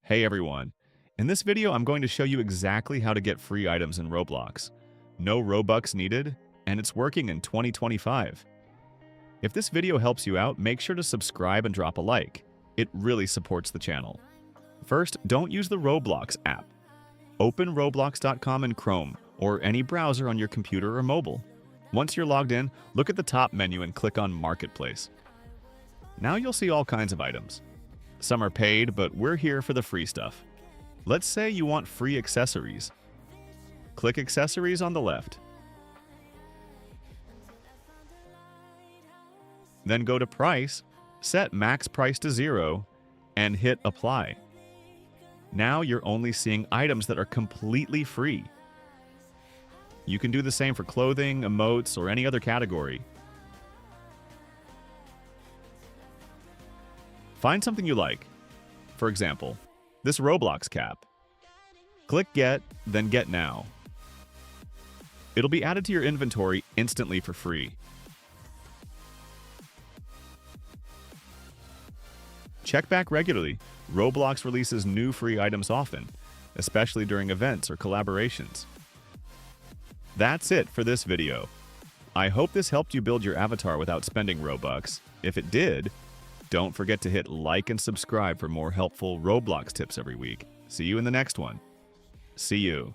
Hey everyone! In this video, I'm going to show you exactly how to get free items in Roblox. No Robux needed, and it's working in 2025. If this video helps you out, make sure to subscribe and drop a like. It really supports the channel. First, don't use the Roblox app. Open roblox.com in Chrome or any browser on your computer or mobile. Once you're logged in, look at the top menu and click on Marketplace. Now you'll see all kinds of items. Some are paid, but we're here for the free stuff. Let's say you want free accessories. Click Accessories on the left. Then go to Price, set max price to 0, and hit Apply. Now you're only seeing items that are completely free. You can do the same for clothing, emotes, or any other category. Find something you like. For example, this Roblox cap. Click Get, then Get Now. It'll be added to your inventory instantly for free. Check back regularly. Roblox releases new free items often, especially during events or collaborations. That's it for this video. I hope this helped you build your avatar without spending Robux. If it did, don't forget to hit like and subscribe for more helpful Roblox tips every week. See you in the next one. See you.